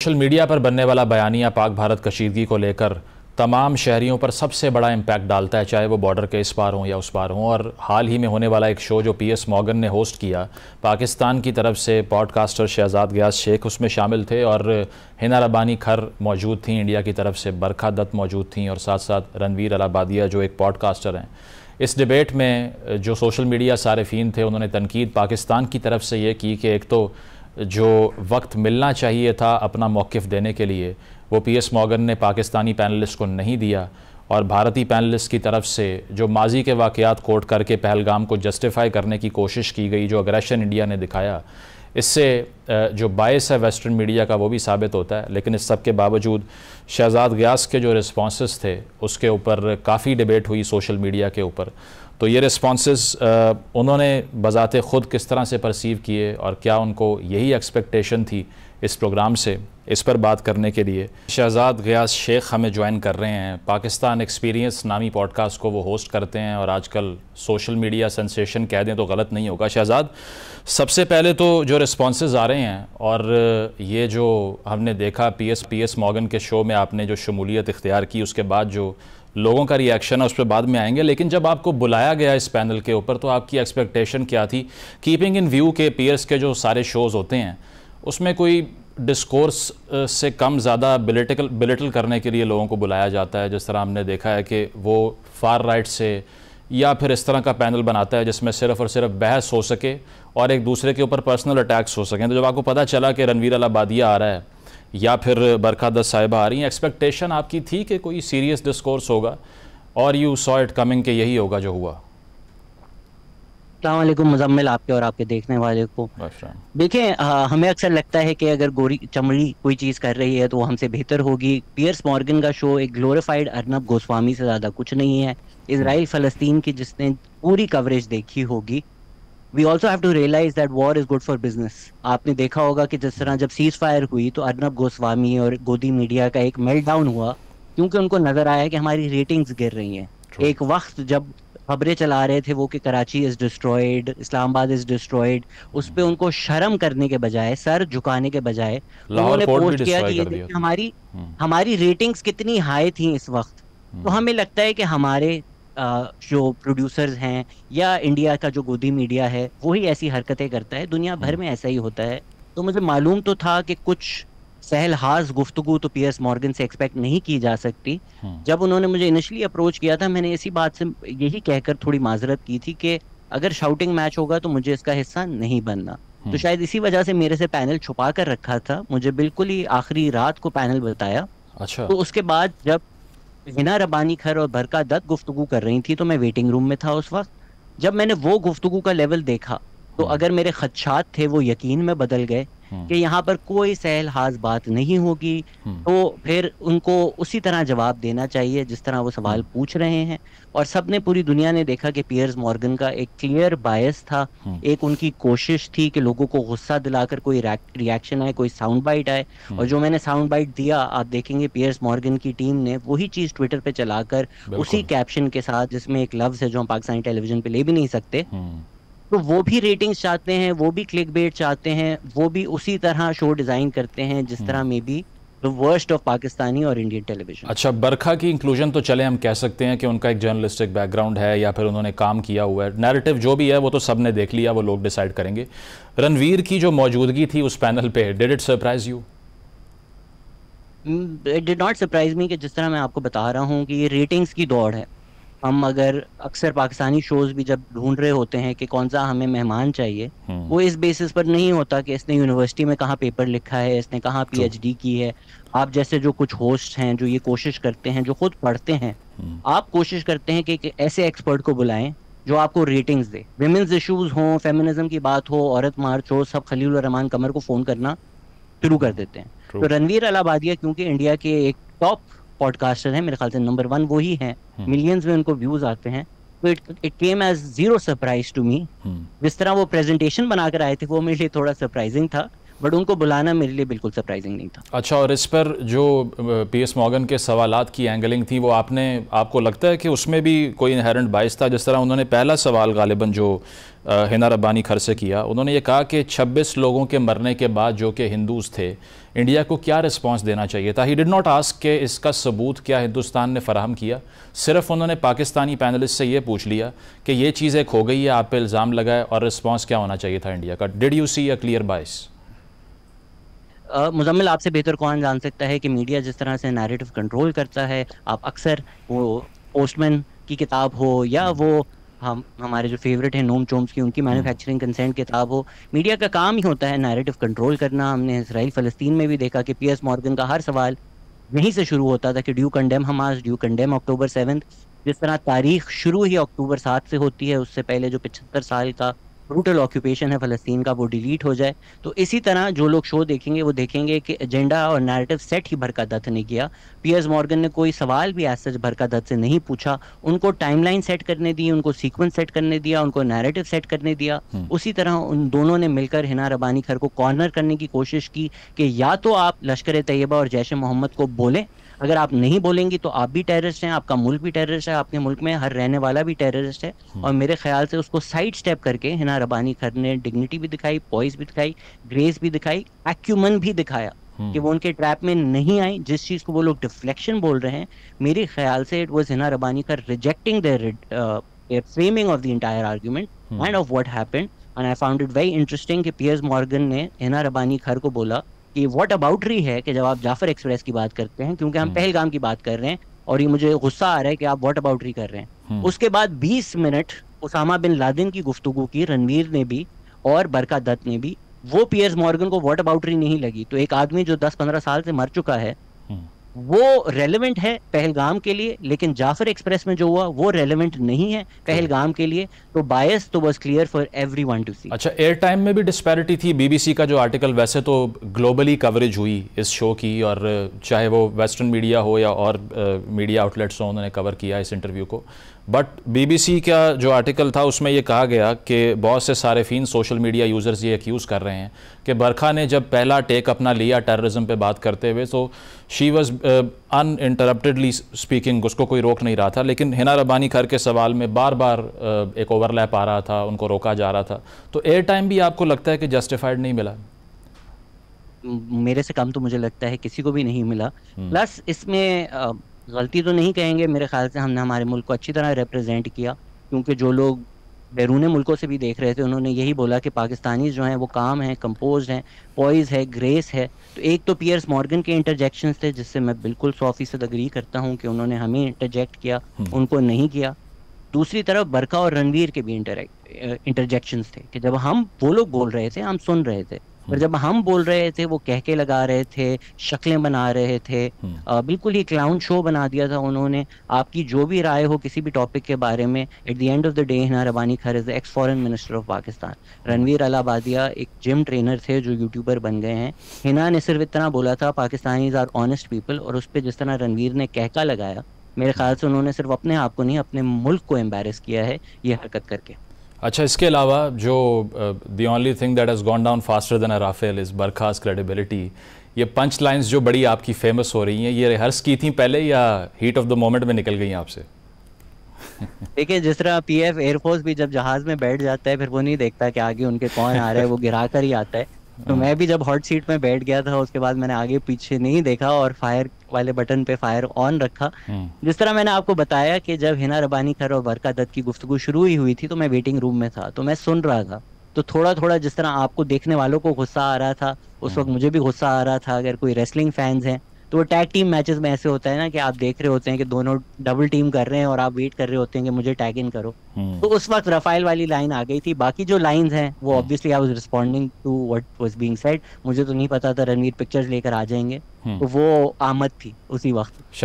Social media पर बनने वाला बयानिया पाक भारत कशीदगी को लेकर तमाम शहरियों पर सबसे बड़ा इम्पैक्ट डालता है, चाहे वो बॉर्डर के इस पार हों या उस पार हों। और हाल ही में होने वाला एक शो जो पीएस मॉर्गन ने होस्ट किया, पाकिस्तान की तरफ से पॉडकास्टर शहजाद गयास शेख उसमें शामिल थे और हिना रबानी खर मौजूद थी, इंडिया की तरफ से बरखा दत्त मौजूद थी और साथ साथ रणवीर अलाबादिया जो एक पॉडकास्टर हैं। इस डिबेट में जो सोशल मीडिया सारिफीन थे उन्होंने तनकीद पाकिस्तान की तरफ से ये की कि एक तो जो वक्त मिलना चाहिए था अपना मौक़िफ़ देने के लिए वो पीएस मॉर्गन ने पाकिस्तानी पैनलिस्ट को नहीं दिया, और भारतीय पैनलिस्ट की तरफ से जो माजी के वाक़यात कोट करके पहलगाम को जस्टिफाई करने की कोशिश की गई, जो अग्रेशन इंडिया ने दिखाया, इससे जो बायस है वेस्टर्न मीडिया का वो भी साबित होता है। लेकिन इस सब के बावजूद शहजाद गयास के जो रिस्पॉन्सेस थे उसके ऊपर काफ़ी डिबेट हुई सोशल मीडिया के ऊपर। तो ये रिस्पॉन्सेस उन्होंने बज़ाते ख़ुद किस तरह से परसीव किए और क्या उनको यही एक्सपेक्टेशन थी इस प्रोग्राम से, इस पर बात करने के लिए शहजाद गयास शेख हमें ज्वाइन कर रहे हैं। पाकिस्तान एक्सपीरियंस नामी पॉडकास्ट को वो होस्ट करते हैं और आजकल सोशल मीडिया सेंसेशन कह दें तो गलत नहीं होगा। शहजाद, सबसे पहले तो जो रिस्पॉन्सेस आ रहे हैं और ये जो हमने देखा पीएस मॉर्गन के शो में आपने जो शमूलियत इख्तियार की, उसके बाद जो लोगों का रिएक्शन है उस पर बाद में आएंगे, लेकिन जब आपको बुलाया गया इस पैनल के ऊपर तो आपकी एक्सपेक्टेशन क्या थी? कीपिंग इन व्यू के पीएस के जो सारे शोज़ होते हैं उसमें कोई डिस्कोर्स से कम ज़्यादा बिलिटल करने के लिए लोगों को बुलाया जाता है, जिस तरह हमने देखा है कि वो फार राइट से या फिर इस तरह का पैनल बनाता है जिसमें सिर्फ़ और सिर्फ बहस हो सके और एक दूसरे के ऊपर पर्सनल अटैक्स हो सकें। तो जब आपको पता चला कि रणवीर अलाबादिया आ रहा है या फिर बरखा दत्त साहिबा आ रही हैं, एक्सपेक्टेशन आपकी थी कि कोई सीरियस डिस्कोर्स होगा और यू सॉ इट कमिंग कि यही होगा जो हुआ? अस्सलाम वालेकुम मुज़म्मिल, आपके और आपके देखने वाले को। देखें, हमें अक्सर लगता है कि अगर गोरी चमड़ी कोई चीज़ कर रही है तो वो हमसे बेहतर होगी। पियर्स मॉर्गन का शो एक ग्लोरीफाइड अर्नब गोस्वामी से ज़्यादा कुछ नहीं है। इजराइल फ़लस्तीन की जिसने पूरी कवरेज देखी होगी, we also have to realize that war is good for business. आपने देखा होगा कि जिस तरह जब सीज़ फायर हुई तो अर्नब गोस्वामी और गोदी मीडिया का एक मेल्ट डाउन हुआ क्योंकि उनको नज़र आया कि हमारी रेटिंग्स गिर रही हैं। एक वक्त जब खबरें चला रहे थे वो कि Karachi is destroyed, Islamabad is destroyed, उस पे उनको शर्म करने के बजाय, सर झुकाने के बजाय उन्होंने पोस्ट किया कि ये देखिए हमारी रेटिंग्स कितनी हाई थी इस वक्त। तो हमें लगता है कि हमारे जो प्रोड्यूसर्स हैं या इंडिया का जो गोदी मीडिया है वही ऐसी हरकतें करता है, दुनिया भर में ऐसा ही होता है। तो मुझे मालूम तो था कि कुछ सहलहाज गुफ्तगू तो पीएस मॉर्गन से एक्सपेक्ट नहीं की जा सकती। जब उन्होंने मुझे इनिशियली अप्रोच किया था, मैंने इसी बात से यही कहकर थोड़ी माजरत की थी कि अगर शाउटिंग मैच होगा तो मुझे इसका हिस्सा नहीं बनना। तो शायद इसी वजह से मेरे से पैनल छुपा कर रखा था, मुझे बिल्कुल ही आखिरी रात को पैनल बताया। अच्छा। तो उसके बाद जब हिना रबानी खर और बरखा दत्त गुफ्तगू कर रही थी तो मैं वेटिंग रूम में था उस वक्त। जब मैंने वो गुफ्तगू का लेवल देखा तो अगर मेरे खदशात थे वो यकीन में बदल गए कि यहाँ पर कोई सहलहाज बात नहीं होगी। तो फिर उनको उसी तरह जवाब देना चाहिए जिस तरह वो सवाल पूछ रहे हैं। और सबने, पूरी दुनिया ने देखा कि पियर्स मॉर्गन का एक क्लियर बायस था, एक उनकी कोशिश थी कि लोगों को गुस्सा दिलाकर कोई रिएक्शन आए, कोई साउंड बाइट आए। और जो मैंने साउंड बाइट दिया, आप देखेंगे पियर्स मॉर्गन की टीम ने वही चीज़ ट्विटर पे चलाकर उसी कैप्शन के साथ, जिसमें एक लफ्ज़ है जो हम पाकिस्तानी टेलीविजन पे ले भी नहीं सकते, तो वो भी रेटिंग्स चाहते हैं, वो भी क्लिक बेट चाहते हैं, वो भी उसी तरह शो डिज़ाइन करते हैं जिस तरह में भी द वर्स्ट ऑफ पाकिस्तानी और इंडियन टेलीविजन। अच्छा, बरखा की इंक्लूजन तो चले हम कह सकते हैं कि उनका एक जर्नलिस्टिक बैकग्राउंड है या फिर उन्होंने काम किया हुआ है, नैरेटिव जो भी है वो तो सब ने देख लिया, वो लोग डिसाइड करेंगे। रणवीर की जो मौजूदगी थी उस पैनल पे, did it surprise you? It did not surprise me कि जिस तरह मैं आपको बता रहा हूँ कि ये रेटिंग्स की दौड़ है। हम अगर अक्सर पाकिस्तानी शोज़ भी जब ढूंढ रहे होते हैं कि कौन सा हमें मेहमान चाहिए, वो इस बेसिस पर नहीं होता कि इसने यूनिवर्सिटी में कहाँ पेपर लिखा है, इसने कहाँ पीएचडी की है। आप जैसे जो कुछ होस्ट हैं जो ये कोशिश करते हैं, जो खुद पढ़ते हैं, आप कोशिश करते हैं कि ऐसे एक्सपर्ट को बुलाएं जो आपको रेटिंग्स दे। विमेंस इशूज़ हों, फेमिनिज्म की बात हो, औरत मार्च हो, सब खलील रहमान कमर को फ़ोन करना शुरू कर देते हैं। तो रणवीर अलाबादिया क्योंकि इंडिया के एक टॉप पॉडकास्टर हैं, मेरे ख्याल से नंबर 1 वो ही हैं, मिलियंस में उनको व्यूज आते हैं, तो it came as zero surprise to me. जिस तरह वो प्रेजेंटेशन बनाकर आए थे वो मेरे लिए थोड़ा सरप्राइजिंग था, बट उनको बुलाना मेरे लिए बिल्कुल सरप्राइजिंग नहीं था। अच्छा, और इस पर जो पीएस मॉर्गन के सवालात की एंगलिंग थी वो आपको लगता है कि उसमें भी कोई इनहेरेंट बायस था? जिस तरह उन्होंने पहला सवाल गालिबन जो हिना रब्बानी खर से किया, उन्होंने ये कहा कि 26 लोगों के मरने के बाद जो कि हिंदूज थे, इंडिया को क्या रिस्पांस देना चाहिए था? ही डिड नॉट आस्क के इसका सबूत क्या हिंदुस्तान ने फराहम किया, सिर्फ उन्होंने पाकिस्तानी पैनलिस्ट से ये पूछ लिया कि ये चीज़ एक हो गई है, आप पे इल्ज़ाम लगाए, और रिस्पांस क्या होना चाहिए था इंडिया का? Did you see a clear bias? Muzammil, आपसे बेहतर कौन जान सकता है कि मीडिया जिस तरह से नैरेटिव कंट्रोल करता है। आप अक्सर वो पोस्टमैन की किताब हो या वो हमारे जो फेवरेट हैं नोम चोम्स्की, उनकी मैन्युफैक्चरिंग कंसेंट किताब हो, मीडिया का काम ही होता है नैरेटिव कंट्रोल करना। हमने इसराइल फ़लस्तीन में भी देखा कि पीएस मॉर्गन का हर सवाल यहीं से शुरू होता था कि do condemn Hamas, do condemn October 7। जिस तरह तारीख शुरू ही अक्टूबर 7 से होती है, उससे पहले जो 75 साल का ब्रूटल ऑक्यूपेशन है फ़लस्तीन का, वो डिलीट हो जाए। तो इसी तरह जो लोग शो देखेंगे वो देखेंगे कि एजेंडा और नैरेटिव सेट ही बरका दत्त ने किया। पीएस मॉर्गन ने कोई सवाल भी ऐसा बरका दत्त से नहीं पूछा, उनको टाइमलाइन सेट करने दी, उनको सीक्वेंस सेट करने दिया, उनको नैरेटिव सेट करने दिया। उसी तरह उन दोनों ने मिलकर हिना रब्बानी खर को कॉर्नर करने की कोशिश की कि या तो आप लश्कर तैयबा और जैश मोहम्मद को बोलें, अगर आप नहीं बोलेंगी तो आप भी टेररिस्ट हैं, आपका मुल्क भी टेररिस्ट है, आपके मुल्क में हर रहने वाला भी टेररिस्ट है। और मेरे ख्याल से उसको साइड स्टेप करके हिना रब्बानी खर ने डिग्निटी भी दिखाई, पॉइस भी दिखाई, ग्रेस भी दिखाई, एक्यूमन भी दिखाया कि वो उनके ट्रैप में नहीं आई। जिस चीज को वो लोग डिफ्लेक्शन बोल रहे हैं, मेरे ख्याल से it was Hina Rabbani Khar rejecting their framing of the entire argument and of what happened. And I found it very interesting कि पीएस मॉर्गन ने हिना रब्बानी खर को बोला कि व्हाट अबाउटरी है कि जब आप जाफर एक्सप्रेस की बात करते हैं, क्योंकि हम पहलगाम की बात कर रहे हैं और ये मुझे गुस्सा आ रहा है कि आप व्हाट अबाउटरी कर रहे हैं। उसके बाद 20 मिनट उसामा बिन लादेन की गुफ्तगू की रणवीर ने भी और बरका दत्त ने भी, वो पीएस मॉर्गन को व्हाट अबाउटरी नहीं लगी। तो एक आदमी जो 10-15 साल से मर चुका है वो रेलेवेंट है पहलगाम के लिए, लेकिन जाफर एक्सप्रेस में जो हुआ वो रेलेवेंट नहीं है पहलगाम के लिए। तो बायस तो was clear for everyone to see. अच्छा, एयर टाइम में भी डिस्पैरिटी थी। बीबीसी का जो आर्टिकल, वैसे तो ग्लोबली कवरेज हुई इस शो की, और चाहे वो वेस्टर्न मीडिया हो या और मीडिया आउटलेट्स हो, उन्होंने कवर किया इस इंटरव्यू को। बट बीबीसी का जो आर्टिकल था उसमें ये कहा गया कि बहुत से सारिफीन, सोशल मीडिया यूज़र्स ये एक्यूज़ कर रहे हैं कि बरखा ने जब पहला टेक अपना लिया टेररिज्म पे बात करते हुए, तो शी वाज अनइंटरप्टेडली स्पीकिंग, उसको कोई रोक नहीं रहा था। लेकिन हिना रब्बानी खर के सवाल में बार बार एक ओवरलैप आ रहा था, उनको रोका जा रहा था। तो एयर टाइम भी आपको लगता है कि जस्टिफाइड नहीं मिला? मेरे से कम तो मुझे लगता है किसी को भी नहीं मिला। प्लस इसमें गलती तो नहीं कहेंगे, मेरे ख्याल से हमने हमारे मुल्क को अच्छी तरह रिप्रेजेंट किया, क्योंकि जो लोग बैरून मुल्कों से भी देख रहे थे उन्होंने यही बोला कि पाकिस्तानी जो हैं वो काम हैं, कंपोज हैं, पॉइज है, ग्रेस है। तो एक तो पीएस मॉर्गन के इंटरजेक्शंस थे जिससे मैं बिल्कुल 100% अग्री करता हूँ कि उन्होंने हमें इंटरजेक्ट किया, उनको नहीं किया। दूसरी तरफ बरका और रणवीर के भी इंटरजेक्शंस थे कि जब वो लोग बोल रहे थे हम सुन रहे थे, पर जब हम बोल रहे थे वो कहके लगा रहे थे, शक्लें बना रहे थे, बिल्कुल ही क्लाउन शो बना दिया था उन्होंने। आपकी जो भी राय हो किसी भी टॉपिक के बारे में, at the end of the day Hina Rabbani Khar is the ex foreign minister of Pakistan. Ranveer Allahbadia एक जिम ट्रेनर थे जो यूट्यूबर बन गए हैं। हिना ने सिर्फ इतना बोला था पाकिस्तानीज आर ऑनेस्ट पीपल, और उस पर जिस तरह रणवीर ने कहका लगाया, मेरे ख्याल से उन्होंने सिर्फ अपने आप को नहीं अपने मुल्क को एम्बैरेस किया है ये हरकत करके। अच्छा, इसके अलावा जो the only thing that has gone down faster than a Rafale is Barkha's credibility. ये पंच लाइंस जो बड़ी आपकी फेमस हो रही हैं, ये रिहर्स की थी पहले या हीट ऑफ द मोमेंट में निकल गई आपसे? देखिए, जिस तरह पीएफ एयरफोर्स भी जब जहाज में बैठ जाता है फिर वो नहीं देखता कि आगे उनके कौन आ रहा है, वो गिरा कर ही आता है। तो मैं भी जब हॉट सीट में बैठ गया था उसके बाद मैंने आगे पीछे नहीं देखा और फायर वाले बटन पे फायर ऑन रखा। जिस तरह मैंने आपको बताया कि जब हिना रब्बानी खर और बरका दत्त की गुफ्तगू शुरू ही हुई थी तो मैं वेटिंग रूम में था, तो मैं सुन रहा था। तो थोड़ा थोड़ा जिस तरह आपको देखने वालों को गुस्सा आ रहा था, उस वक्त मुझे भी गुस्सा आ रहा था। अगर कोई रेसलिंग फैंस हैं तो वो टैग टीम मैचेस में ऐसे होता है ना कि आप देख रहे होते हैं कि दोनों डबल टीम कर रहे हैं और आप वेट कर रहे होते हैं कि मुझे टैग इन करो। तो उस वक्त रफाइल वाली लाइन आ गई थी। बाकी जो लाइंस हैं वो obviously I was responding to what was being said. मुझे तो नहीं पता था रणवीर पिक्चर्स लेकर आ जाएंगे, तो वो आमद थी उसी वक्त।